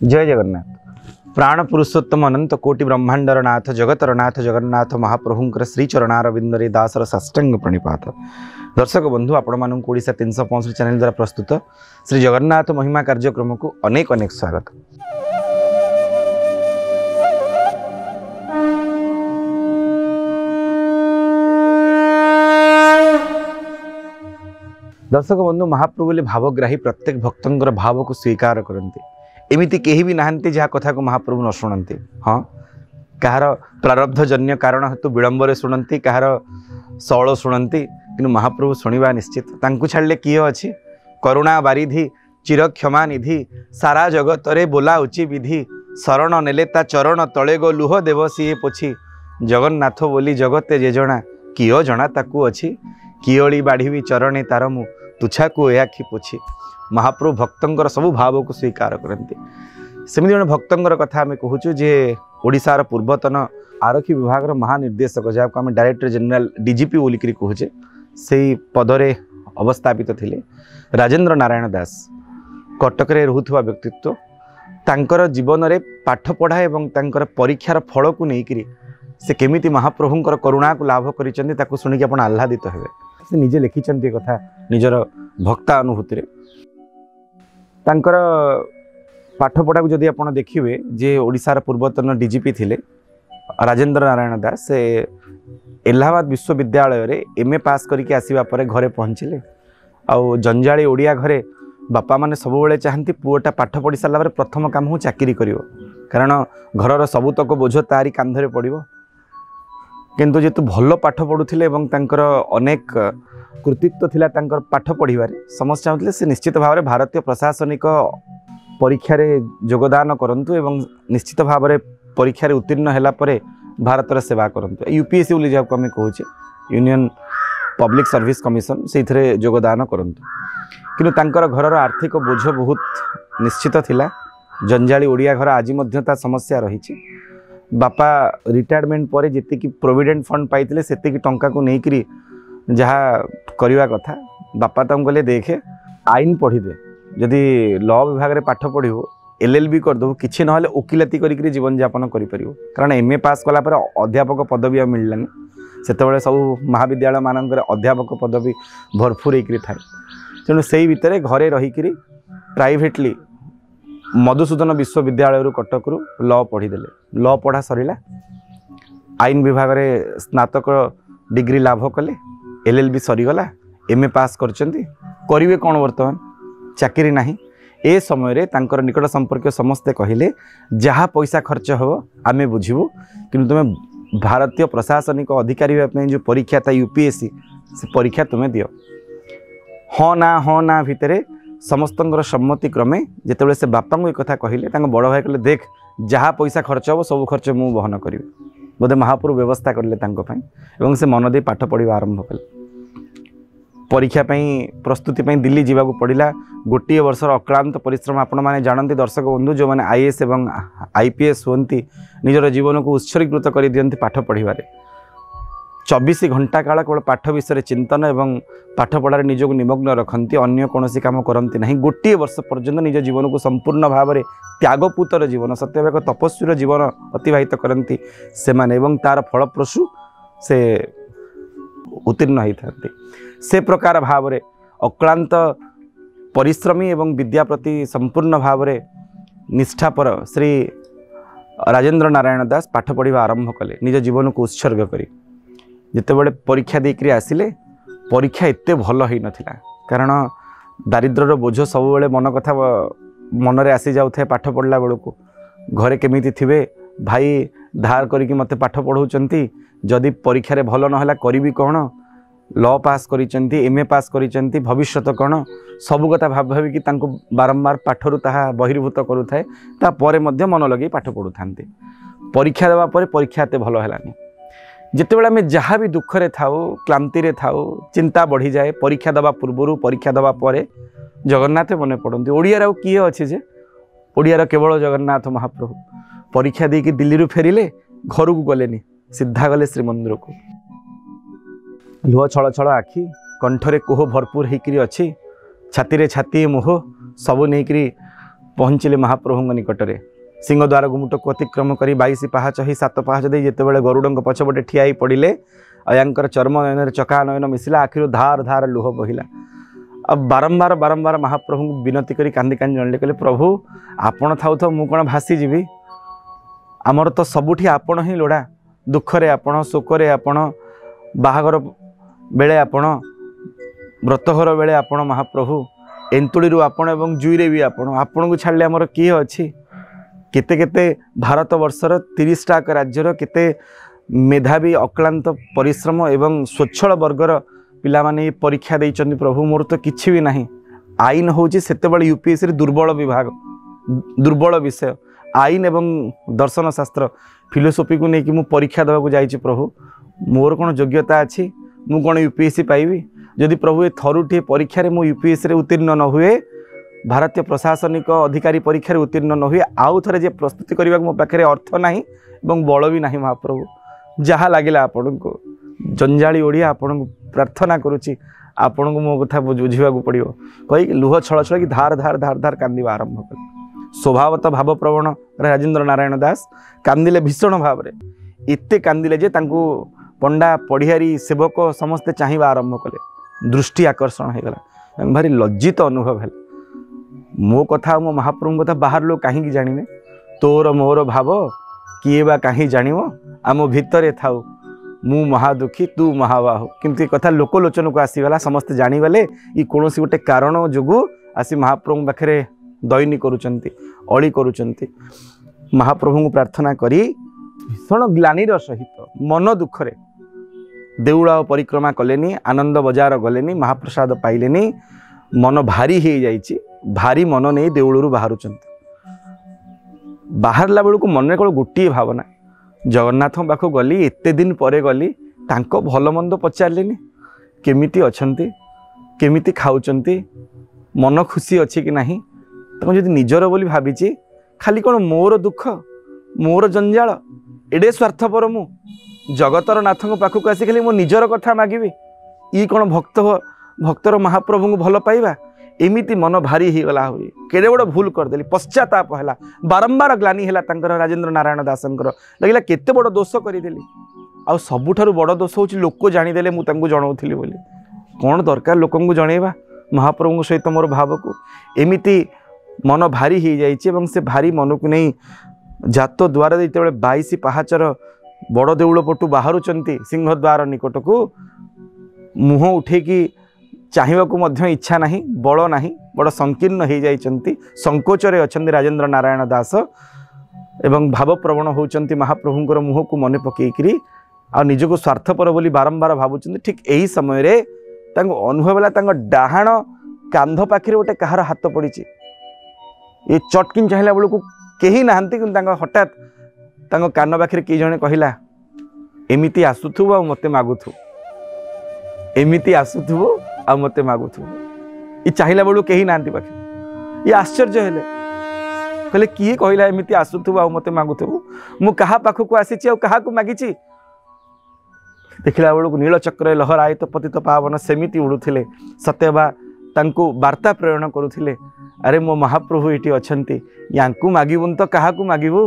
जय जगन्नाथ। प्राण पुरुषोत्तम अनंत कोटि ब्रह्मांडर नाथ जगतर नाथ जगन्नाथ महाप्रभुंकर श्री चरणारविंदरे दासर साष्टांग प्रणिपात। दर्शक बंधु आपण मानक ओडिशा 365 चैनल द्वारा प्रस्तुत श्री जगन्नाथ महिमा कार्यक्रम को अनेक अनेक स्वागत। दर्शक बंधु महाप्रभु भावग्राही प्रत्येक भक्तर भाव को स्वीकार करते। एमिति केही भी नाहंती जहाँ कथा को महाप्रभु न शुणती। हाँ, कहार प्रारब्धजन्य कारण हेतु विलंबरे शुणती, कहार सौल शुणती, कि महाप्रभु शुणा निश्चित। तांकु छाड़ले किए अच्छी करुणा बारिधि चिर क्षमा निधि सारा जगत रे बोला उची विधि शरण नेले ता चरण तले गो लुह देव सीए पोछि जगन्नाथ बोली जगते जे जना कियो जना ताकू अच्छी कियोली बाढ़ी चरणे तार मु तुछा को आखि पोछि। महाप्रभु भक्तर सबु भाव को स्वीकार करते। सेमि जन भक्तर कथा आम कहूँ जे ओडिशार पूर्वतन आरक्षी विभाग महानिर्देशक जहाँ को आम डायरेक्टर जनरल डीजीपी बोलिकी कहुचे से पदरे अवस्थापित थिले राजेंद्र नारायण दास कटक रे रहुथुवा व्यक्तित्व। तांकर जीवन रे पाठ पढ़ा एवं तांकर परीक्षार फल को लेकिन से केमिति महाप्रभुंकर करुणा को लाभ करिसेंती ताकू सुनिक आपण आह्लादित हेबे। से निजे लिखिचंती कथा निजर भक्ता अनुभूति रे। तांकर पाठ पढ़ा को जदि आपण देखिबे जे ओडिशार पूर्वतन डीजीपी थिले राजेंद्र नारायण दास से इलाहाबाद विश्वविद्यालय रे एमए पास करके आसीबा परे घरे पहुँचले। आउ जंजाली ओडिया घरे बापा माने सब बेले चाहती पुओटा पाठ पढ़ी सारा पर प्रथम काम हूँ चाकरी करिवो, कारण घरर सबुतक बोझ तारी कांधरे पड़िवो। किंतु जेतु भल पाठ पढ़ुथिले एवं तांकर अनेक कृतित्व थिला तांकर पाठ पढ़िबारे समस्त चाहूले से निश्चित भाव में भारतीय प्रशासनिक परीक्षा रे योगदान करंतु एवं निश्चित भाव में परीक्षा रे उत्तीर्ण हैला परे भारतर सेवा करंतु। यूपीएससी बोली जाको आम कहूचे यूनियन पब्लिक सर्विस कमिशन से योगदान करंतु। किंतु तांकर घरर आर्थिक बोझ बहुत निश्चित थिला। जंजाली ओडिया घर आज मध्य समस्या रही। बापा रिटायरमेंट पर जी प्रोविडेंट फंड पाई से टंका को लेकर जहाँ करवा कथा बापा तक कहले देखे आईन पढ़ी दे, जदि लॉ विभाग रे पाठ पढ़ू एलएलबी करदेबू किसी ना वकिलाती करी जीवन यापन कर, कारण एमए पास कला पर अध्यापक पदवी मिललानी। सेतबेले सब महाविद्यालय मानक अध्यापक पदवी भरपूर होकर थाए। तेणु से भितर घरे रहीकि प्राइवेटली मधुसूदन विश्वविद्यालय कटक लॉ पढ़ीदे। लॉ पढ़ा सरिला, आईन विभाग रे स्नातक डिग्री लाभ कले, एलएलबी सरीगला, एमए पास करेंगे कौन वर्तमान चाकरी नहीं। ए समय रे तांकर निकट संपर्क समस्ते कहले जहाँ पैसा खर्च हो आमे बुझिबू, कि तुम भारतीय प्रशासनिक अधिकारी जो परीक्षा था यूपीएससी से परीक्षा तुम्हें दियो। हाँ ना भितर समस्तंकर सम्मति क्रमे जितेबाला से बापा को एक कथा कहले बड़ भाई कहले देख जहाँ पैसा खर्च हो सब खर्च मु बहन करी। बोधे महाप्रभु व्यवस्था करले से मन दे पाठ पढ़ा आरंभ कले। परीक्षा प्रस्तुति दिल्ली जावाक पड़ा। गोटे वर्षर अक्लांत परिश्रम आपण मैंने जानते दर्शक बंधु जो मैंने आईएएस एवं आईपीएस होती निजर जीवन को उत्सर्गीकृत कर दियंती पाठ पढ़ारे। 24 घंटा काल केवल पाठ विषय चिंतन एवं पाठ पढ़ार निजक निमग्न रखती, अन्य कौन काम करती ना। गोटे वर्ष पर्यंत निज जीवन को संपूर्ण भाव में त्यागपूतर जीवन सत्य एक तपस्वीर जीवन अतिवाहित करती से माने, एवं तार फलप्रसू से उत्तीर्ण होता से प्रकार भाव में अक्लांत परिश्रमी एवं विद्या प्रति संपूर्ण भाव में निष्ठापर श्री राजेंद्र नारायण दास पाठ पढ़ा आरंभ कले निज जीवन को उत्सर्ग करी। जितेबाला परीक्षा देकर आसिले परीक्षा एते भल हो नाला, कारण दारिद्र्यर बोझ सब बेले मन कथा मन रे आसी जाउथे। पाठ पढ़ला बेलू घरे केमिति थिबे भाई धार करके मते पाठ पढ़ाउचंती, जदि परीक्षा रे भल नहला करिवि कौन, लॉ पास करिचंती एमए पास करिचंती भविष्यत कौन सबु कथा भाविकी बारंबार पाठरू ताहा बहिर्भूत करुଥାଏ। तापर मध्य मन लगे पाठ पढ़ु थांते। परीक्षा देवा पर परीक्षा एते भल हेलानी। जितेबाला आम जहाँ भी दुखरे थाऊ क्लांति रे थाऊ चिंता बढ़ी जाए, परीक्षा दबा पूर्व परीक्षा दबा परे जगन्नाथ मने पड़ती। ओडियार आउ किए अच्छे जे ओडियार केवल जगन्नाथ महाप्रभु। परीक्षा देकी दिल्ली रू फेरिले घर को गलेनी, सीधा गले श्रीमंदिर को। लुह छल छल आखि कंठरे कोह भरपूर होकर अच्छी, छाती रे छाती मोह सबू नहीं पहुँचिले महाप्रभु निकटरे सिंहद्वार गुमुट को अतिक्रम कर 22 पाहाच ही 7 पाहाच दे जिते गरुड़ पछपटे ठिया पड़े आयांकर चर्म नयन चका नयन मिसिला आखिर धार धार लुह बहिला। अब बारंबार बारंबार महाप्रभु को विनती करी कांदी कांदी जनले कहले प्रभु आपण थाउ थाउ मु कोन भासी जीवी आमर तो सबुठी आपण ही लोड़ा दुखरे आपण शोकरे आपण बाहागर बेले आपण व्रतघर बेले आपण महाप्रभु एंतुड़ी आपण एवं जुईरे भी आपण को छाड़ले आमर किए अच्छी केते केते भारत वर्षर 30 टाक राज्यर केते मेधावी अक्लांत परिश्रम एवं स्वच्छल वर्गर पिला माने परीक्षा देइचंदी प्रभु मोर तो किछि भी नहीं आईन होची सेते बळे यूपीएससी दुर्बल विभाग दुर्बल विषय आईन एवं दर्शन शास्त्र फिलोसोफी को लेकिन मु परीक्षा देवा जाइए प्रभु मोर कौन योग्यता अच्छी मु कौन यूपीएससी पाइबी जदि प्रभु ए थरुटे परीक्षा रे मु यूपीएससी रे उत्तीर्ण न हुए भारतीय प्रशासनिक अधिकारी परीक्षा रे उत्तीर्ण न हुए आउ थरे जे प्रस्तुति करबा मो पाखरे अर्थ नाही एवं बल भी नाही महाप्रभु जहाँ लगिला आपण को जंजाली ओडिया आपण को प्रार्थना करुच्ची आपण को मो कथा बुझा पड़ो कही लुह छल छल कि धार धार धार धार कांदा आरंभ कले स्वभावतः भावप्रवण राजेंद्र नारायण दास कांदिले भीषण भाव में एते कांदिले जे तांको पंडा पढ़ियारी सेवक समस्ते चाहिए आरंभ कले दृष्टि आकर्षण हो गला भारी लज्जित अनुभव है मो कथा मो महाप्रभु कथा बाहर लोग कहीं जाने तोर मोर भाव किए बा कहीं जानिव आम भितरे थाउ मु महादुखी तू महाबाहु किंतु कथा लोकलोचन को आसीगला समस्ते जानीगले ये कौन गोटे कारण जोगु आसी महाप्रभु पाखे दैनी करुचंती अली करुचंती महाप्रभु को प्रार्थना करी भीषण ग्लानिर सहित मन दुखरे देउड़ा परिक्रमा कलेनी आनंद बजार गलेनी महाप्रसाद पाइलेनी मन भारी हो जाइए भारी मन नहीं देउलू बाहरुचंती बाहरला बेलू मन में गोटे भावना जगन्नाथ पाख गली एते दिन पर गली तांको भल मंद पचारे केमिति अछंती केमिति खाउचंती मन खुशी अच्छी कि नहीं जब निजर बोली भावी खाली कौन मोर दुख मोर जंजाल एडे स्वार्थपर मु जगतर नाथ पाखक आसी खाली मो निजर कथा मागिबी ई कौन भक्तर महाप्रभु को भल पाइबा एमिति मन भारी हो गला हुई केड़े बड़ भूल करदेली पश्चाताप है बारंबार ग्लानी है राजेंद्र नारायण दासंकर लगे केते बड़ दोष करदेली आ सबुठारु बड़ दोष हूँ लोक जानीदे मुझे जनाऊली बोली कौन दरकार लोक जनइबा महाप्रभु सहित मोर भाव को एमिति मन भारी हो जाइए से भारी मन को नहीं जात द्वार जो 22 पाहाचर बड़ देउल पटु बाहरुचंती सिंहद्वार निकट को मुह उठेकी चाहिए को मध्य इच्छा नहीं बल नहीं बड़ संकीर्ण हो जाइए संकोचरे अच्छा राजेंद्र नारायण दास एवं भावप्रवण होती महाप्रभुंर मुह को मन पकईकरी आ निजको स्वार्थपर बोली बारंबार भावुं ठीक यही समय अनुभव है डाहाण कांध पाखे गोटे कहार हाथ पड़ी ये चटकिन चाहिए बेलू कहीं नहांती कि हठात कान पाखे किए जड़े कहला एमिति आसुथु आ मते मागुथु एमिति आसुथु आ मते मागुथु ये चाहिए बेलू कहीं नहांती पाखे ये आश्चर्य हेले कहले किए कहला एमिति आसुथु आ मते मागुथु मु कहा पाखक आसी क्या मागिची देखला बेलू नीलचक्र लहराए तो पतित पावन सेमिति उड़ुथिले सत्यबा तांको वार्ता प्रेरण करुथिले अरे मो महाप्रभु ये अच्छी यांकू मागिबुन तो क्या मागिबू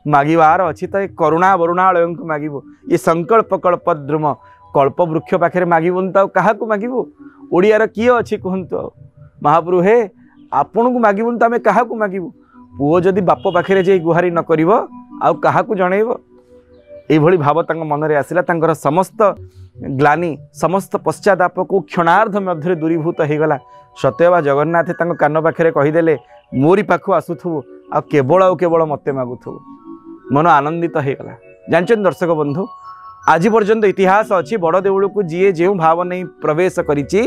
मागिबार अच्छी तो करुणा वरुणालय को मागिबू ये संकल्प कल्पद्रुम कल्प वृक्ष पाखे मागिबुन तो क्या मागिबू ओडियार किए अच्छी कहतु महाप्रभु हे आपण को मागिबुन तो आम क्या मागिबू पुओ जदि बाप पाखे जे गुहारी न करिवो आ क्या जनइब ये भाव मन में आसला तांकर समस्त ग्लानी समस्त पश्चाताप को क्षणार्ध मध्य दूरीभूत हो गला सत्यबा जगन्नाथ कान पाखे कहीदेले मोरी पाख आसुथु आ केवल मते मागुथु मन आनंदित हो गला जानछन दर्शक बंधु आज पर्यंत इतिहास अच्छी बड़ देउल को जी जो भाव नहीं प्रवेश करिछि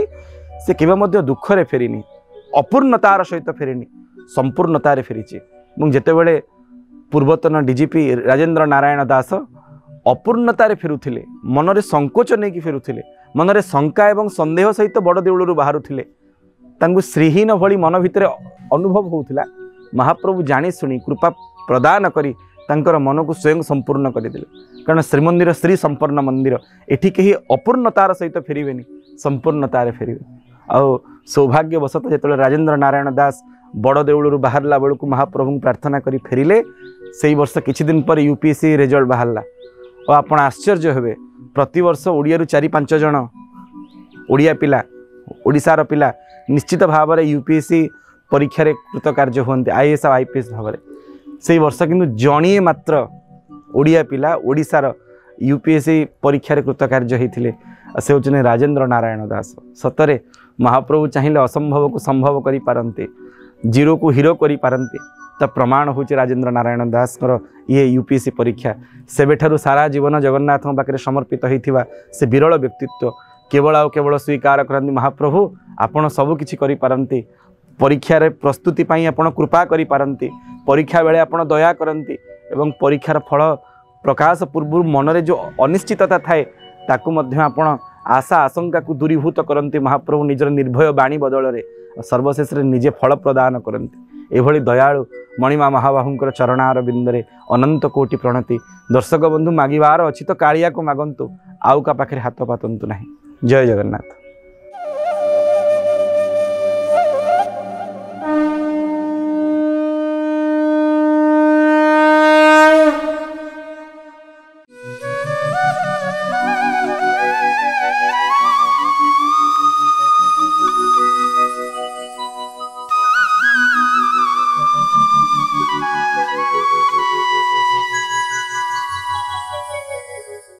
से केबे मध्य दुखरे फेरिनी अपूर्णतार सहित फेरिनी संपूर्णतार फेरिछि जेतेबेले पूर्वतन डीजीपी राजेंद्र नारायण दास अपूर्णतार फेरुथिले मनरे संकोच नहीं कि फेरुथिले मनरे शंका एवं संदेह सहित बड़ देउलरू बाहरुथिले तांगु श्रीहीन भली मन भितर अनुभव होउथिला महाप्रभु जानी सुनी कृपा प्रदान करी तांकर मन को स्वयं संपूर्ण करदेले कारण श्रीमंदिर श्री संपन्न मंदिर एठी कहीं अपूर्णतार सहित फेरबेनी संपूर्णतार फेरबे आ सौभाग्यवशत जो राजेंद्र नारायण दास बड़ देउलू बाहरला बेलू महाप्रभु प्रार्थना करी फेरिले से वर्ष किछि दिन पर यूपीएससी रिजल्ट बाहरला और आपण आश्चर्य हेबे प्रति वर्ष ओडिया 4-5 जन ओडिया पिला ओडिशार पिला निश्चित भाव में यूपीएससी परीक्षा रे कृतकार्य होते आईएएस और आईपीएस भाव में से वर्ष किंतु जणिए मात्र ओडिया पिला ओडिशार यूपीएससी परीक्षा रे कृतकार्य होते से होचने राजेंद्र नारायण दास। सतरे महाप्रभु चाहिए असंभव को संभव करि पारंते जीरो को हीरो करि पारंते तो प्रमाण होचे राजेंद्र नारायण दास ये यूपीएससी परीक्षा सेबेठारु सारा जीवन जगन्नाथ पाखे समर्पित होइथिबा से विरल व्यक्तित्व केवल आउ केवल स्वीकार करती महाप्रभु आपण सब किछि करि पारंती परीक्षा रे प्रस्तुति पाई आपण कृपा करि पारंती परीक्षा बेले आपण दया करंती एवं परीक्षार फल प्रकाश पूर्व मन रे जो अनिश्चितता थाए ताकू मध्य आपण आशा आशंका को दूरीभूत करंती महाप्रभु निजर निर्भय बाणी बदल रे सर्वशेष रे निजे फल प्रदान करंती एभली दयालु मणिमा महाबाहुंकर चरणार बिंदरे अनंत कोटि प्रणति। दर्शक बंधु मागिबार अछि तो कालिया को मागंतु आउ का पाखे हाथ पातंतु नहीं। जय जगन्नाथ।